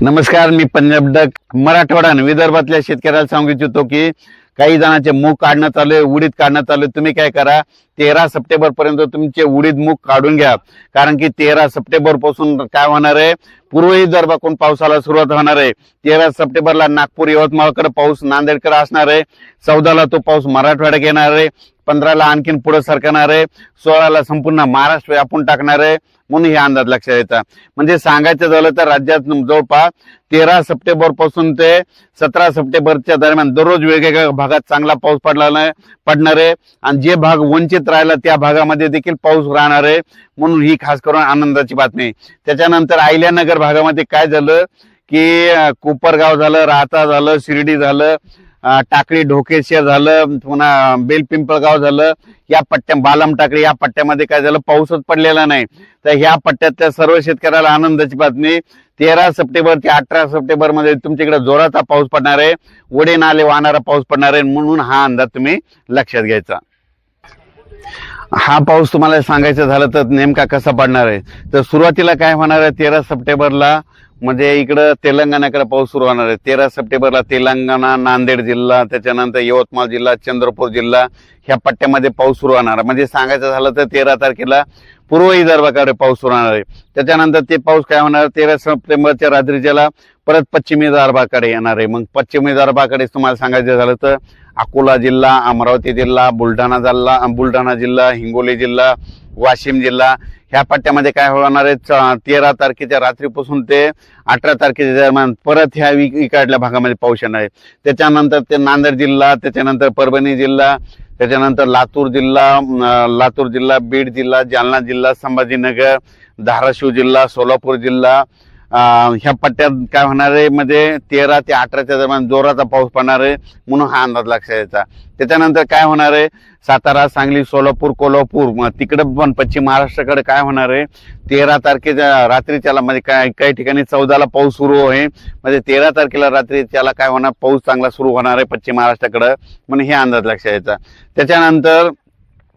नमस्कार, मी पंजाब डक मराठवाडा आणि विदर्भातल्या शेतकऱ्याला सांगू इच्छितो की काही जणांचे मूग काढणं चालू आहे, उडीद काढणं चालू आहे। तुम्ही काय करा, 13 सप्टेंबर पर्यंत तुमचे उडीद मूग काढून घ्या, कारण की 13 सप्टेंबर पासून काय होणार आहे, पूर्व विदर्भाकडून पावसाला सुरुवात होणार आहे। 13 सप्टेंबरला नागपूर यवतमाळकडे पाऊस, नांदेडकडे असणार आहे। 14ला तो पाऊस मराठवाड्यात येणार आहे। 15ला आणखीन पुढे सरकणार आहे। 16ला संपूर्ण महाराष्ट्र व्यापून टाकणार आहे। म्हणून हे अंदाज लक्षात येतात। म्हणजे सांगायचं झालं तर राज्यात जवळपास 13 सप्टेंबर पासून ते 17 सप्टेंबरच्या दरम्यान दररोज वेगवेगळ्या भागात चांगला पाऊस पडणार आहे आणि जे भाग वंचित राहिला त्या भागामध्ये देखील पाऊस राहणार आहे। म्हणून ही खास करून आनंदाची बातमी। त्याच्यानंतर अहिल्यानगर भागामध्ये काय झालं की कोपरगाव झालं, राहता झालं, शिर्डी झालं, टाकळी ढोकेश्वर झालं, पुन्हा बेलपिंपळगाव झालं, या पट्ट्या बालम टाकळी या पट्ट्यामध्ये काय झालं, पाऊसच पडलेला नाही। तर ह्या पट्ट्यातल्या सर्व शेतकऱ्याला आनंदाची बातमी, 13 सप्टेंबर ते 18 सप्टेंबर मध्ये तुमच्याकडे जोराचा पाऊस पडणार आहे, ओढे नाले वाहणारा पाऊस पडणार आहे। म्हणून हा अंदाज तुम्ही लक्षात घ्यायचा। हा पाऊस तुम्हाला सांगायचं झालं तर नेमका कसा पडणार आहे, तर सुरुवातीला काय होणार आहे, 13 सप्टेंबरला म्हणजे इकडं तेलंगणाकडे पाऊस सुरू होणार आहे। 13 सप्टेंबरला तेलंगणा, नांदेड जिल्हा, त्याच्यानंतर यवतमाळ जिल्हा, चंद्रपूर जिल्हा ह्या पट्ट्यामध्ये पाऊस सुरू होणार। म्हणजे सांगायचं झालं तर 13 तारखेला पूर्व विदर्भाकडे पाऊस सुरू होणार आहे। त्याच्यानंतर ते पाऊस काय होणार, 13 सप्टेंबरच्या रात्रीच्याला परत पश्चिमी विदर्भाकडे येणार आहे। मग पश्चिमी विदर्भाकडे तुम्हाला सांगायचं झालं तर अकोला जिल्हा, अमरावती जिल्हा, बुलढाणा जिल्हा, हिंगोली जिल्हा, वाशिम जिल्हा ह्या पट्ट्यामध्ये काय होणार आहे, 13 तारखेच्या रात्रीपासून ते 18 तारखेच्या दरम्यान परत ह्या इकडल्या भागामध्ये पाऊस येणार आहे। त्याच्यानंतर ते नांदेड जिल्हा, त्याच्यानंतर परभणी जिल्हा, त्याच्यानंतर लातूर जिल्हा, बीड जिल्हा, जालना जिल्हा, संभाजीनगर, धाराशिव जिल्हा, सोलापूर जिल्हा ह्या पट्ट्यात काय होणार आहे, म्हणजे 13 ते 18च्या दरम्यान जोराचा पाऊस पडणार आहे। म्हणून हा अंदाज लक्षात यायचा। त्याच्यानंतर काय होणार आहे, सातारा, सांगली, सोलापूर, कोल्हापूर तिकडे पण पश्चिम महाराष्ट्राकडे काय होणार आहे, 13 तारखेच्या रात्रीच्याला म्हणजे काही ठिकाणी 14ला पाऊस सुरू आहे। म्हणजे 13 तारखेला रात्रीच्याला काय होणार, पाऊस चांगला सुरू होणार आहे पश्चिम महाराष्ट्राकडे। म्हणून हे अंदाज लक्षात यायचा। त्याच्यानंतर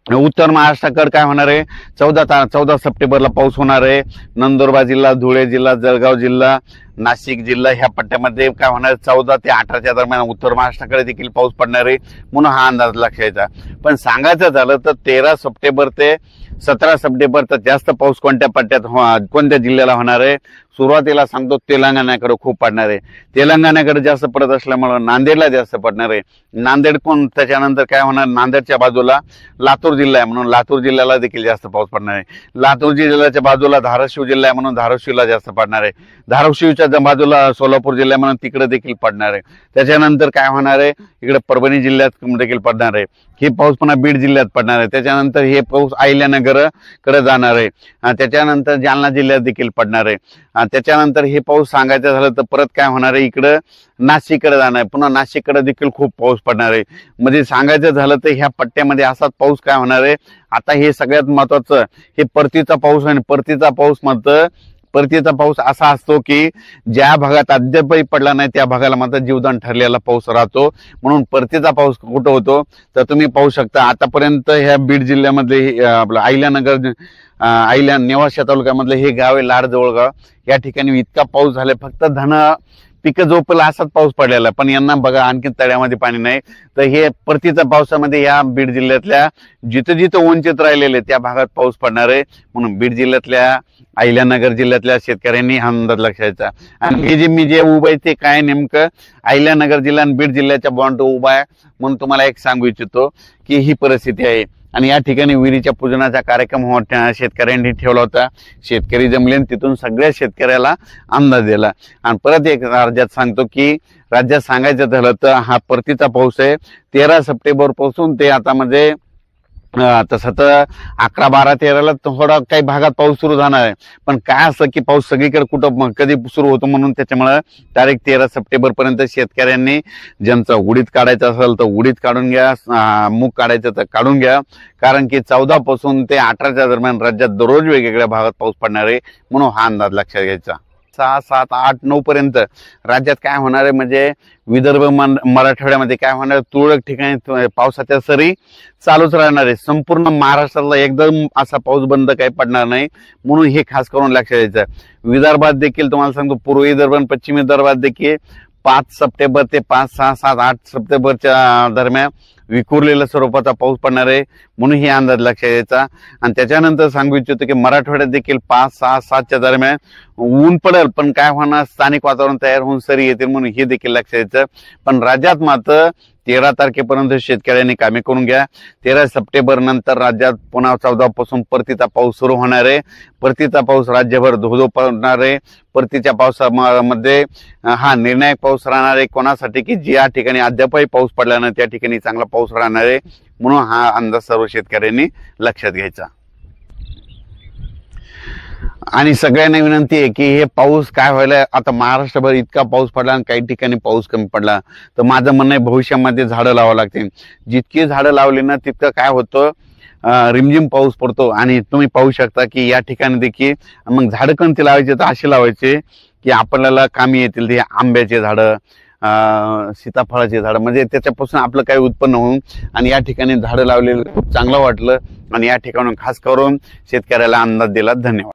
उत्तर महाराष्ट्राकडे काय होणार आहे, 14 सप्टेंबरला पाऊस होणार आहे। नंदुरबार जिल्हा, धुळे जिल्हा, जळगाव जिल्हा, नाशिक जिल्हा ह्या पट्ट्यामध्ये काय होणार, 14 ते 18च्या दरम्यान उत्तर महाराष्ट्राकडे देखील पाऊस पडणार आहे। म्हणून हा अंदाज लक्षात यायचा। पण सांगायचं झालं तर 13 सप्टेंबर ते 17 सप्टेंबरचा जास्त पाऊस कोणत्या पट्ट्यात कोणत्या जिल्ह्याला होणार आहे, सुरुवातीला सांगतो तेलंगणाकडे खूप पडणार आहे। तेलंगणाकडे जास्त पडत असल्यामुळे नांदेडला जास्त पडणार आहे। नांदेड त्याच्यानंतर काय होणार, नांदेडच्या बाजूला लातूर जिल्हा आहे, म्हणून लातूर जिल्ह्याला देखील जास्त पाऊस पडणार आहे। लातूर जिल्ह्याच्या बाजूला धाराशिव जिल्हा आहे, म्हणून धाराशिवला जास्त पडणार आहे। धाराशिवच्या बाजूला सोलापूर जिल्हा म्हणून तिकडे देखील पडणार आहे। त्याच्यानंतर काय होणार आहे, इकडे परभणी जिल्ह्यात देखील पडणार आहे। हे पाऊस पुन्हा बीड जिल्ह्यात पडणार आहे। त्याच्यानंतर हे पाऊस अहिल्यानगर कडे जाणार आहे। त्याच्यानंतर जालना जिल्ह्यात देखील पडणार आहे। त्याच्यानंतर हे पाऊस सांगायचं झालं तर परत काय होणार आहे, इकडं नाशिककडे जाणार आहे, पुन्हा नाशिककडे देखील खूप पाऊस पडणार आहे। म्हणजे सांगायचं झालं तर ह्या पट्ट्यामध्ये असाच पाऊस काय होणार आहे। आता हे सगळ्यात महत्वाचं, हे परतीचा पाऊस आहे। परतीचा पाऊस असा असतो की ज्या भागात अद्यापही पडला नाही त्या भागाला मात्र जीवदान ठरलेला पाऊस राहतो। म्हणून परतीचा पाऊस कुठं होतो तर तुम्ही पाहू शकता, आतापर्यंत ह्या बीड जिल्ह्यामधले आपलं अहिल्यानगर नेवासा तालुक्यामधले हे गाव आहे लाडजवळगाव, या ठिकाणी इतका पाऊस झालाय, फक्त पिकं झोपला असाच पाऊस पडलेला, पण यांना बघा आणखी तळ्यामध्ये पाणी नाही। तर हे परतीच्या पावसामध्ये या बीड जिल्ह्यातल्या जिथं वंचित राहिलेले त्या भागात पाऊस पडणार आहे। म्हणून बीड जिल्ह्यातल्या, अहिल्यानगर जिल्ह्यातल्या शेतकऱ्यांनी हा अंदाज लक्षायचा। आणि हे मी जे उभं आहे ते काय, नेमकं अहिल्यानगर जिल्हा आणि बीड जिल्ह्याच्या बॉन्ड उभा आहे। म्हणून तुम्हाला एक सांगू इच्छितो की ही परिस्थिती आहे। आणि या ठिकाणी विहिरीच्या पूजनाचा कार्यक्रम शेतकऱ्यांनी ठेवला होता। शेतकरी जमले, तिथून सगळ्या शेतकऱ्याला अंदाज दिला। आणि परत एक राज्यात सांगतो की राज्यात सांगायचं झालं तर हा परतीचा पाऊस आहे। 13 सप्टेंबर पासून ते आता म्हणजे तसं तर 11, 12, 13ला थोडा काही भागात पाऊस सुरू झाणार आहे। पण काय असं की पाऊस सगळीकडे कुठं कधी सुरू होतो, म्हणून त्याच्यामुळे तारीख 13 सप्टेंबर पर्यंत शेतकऱ्यांनी ज्यांचं उडीद काढायचं असेल तर उडीद काढून घ्या, मूग काढायचं तर काढून घ्या, कारण की 14 पासून ते 18च्या दरम्यान राज्यात दररोज वेगवेगळ्या भागात पाऊस पडणार आहे। म्हणून हा अंदाज लक्षात घ्यायचा। 6, 7, 8, 9 पर्यंत राज्यात काय होणार आहे म्हणजे विदर्भ मराठवाड्यामध्ये काय होणार, तुरळक ठिकाणी पावसाच्या सरी चालूच राहणार आहे. संपूर्ण महाराष्ट्राला एकदम असा पाऊस बंद काही पडणार नाही, म्हणून हे खास करून लक्षात द्यायचं. विदर्भात देखील तुम्हाला सांगतो, पूर्व विदर्भ आणि पश्चिम विदर्भात देखील 5 सप्टेंबर ते 5, 6, 7, 8 सप्टेंबरच्या दरम्यान विखुरलेल्या स्वरूपाचा पाऊस पडणार आहे, म्हणून हे अंदाज लक्षात द्यायचा. आणि त्याच्यानंतर सांगू इच्छितो की मराठवाड्यात देखील 5, 6, 7च्या दरम्यान ऊन पडेल, पण काय होणार स्थानिक वातावरण तयार होऊन सरी येतील, म्हणून हे देखील लक्षात द्यायचं. पण राज्यात मात्र 13 तारखेपर्यंत शेतकऱ्यांनी कामे करून घ्या. 13 सप्टेंबर नंतर राज्यात पुन्हा 14 पासून परतीचा पाऊस सुरू होणार आहे. परतीचा पाऊस राज्यभर धोधो पडणार आहे. परतीच्या पावसामध्ये हा निर्णायक पाऊस राहणार आहे कोणासाठी, की ज्या ठिकाणी अद्यापही पाऊस पडला नाही त्या ठिकाणी चांगला पाऊस राहणार आहे, म्हणून हा अंदाज सर्व शेतकऱ्यांनी लक्षात घ्यायचा. आणि सगळ्यांना विनंती आहे की हे पाऊस काय व्हायला, आता महाराष्ट्रभर इतका पाऊस पडला आणि काही ठिकाणी पाऊस कमी पडला, तर माझं म्हणणं आहे भविष्यामध्ये झाडं लावावं लागतील. जितकी झाडं लावली ना तितकं काय होतं, रिमझिम पाऊस पडतो. आणि तुम्ही पाहू शकता की या ठिकाणी देखील मग झाडं कोणती लावायचे, तर असे लावायचे की आपल्याला कामी येतील. ते आंब्याचे झाडं, सीताफळाचे झाडं, म्हणजे त्याच्यापासून आपलं काही उत्पन्न होऊन. आणि या ठिकाणी झाडं लावलेलं खूप चांगलं वाटलं आणि या ठिकाणून खास करून शेतकऱ्याला अंदाज दिला. धन्यवाद.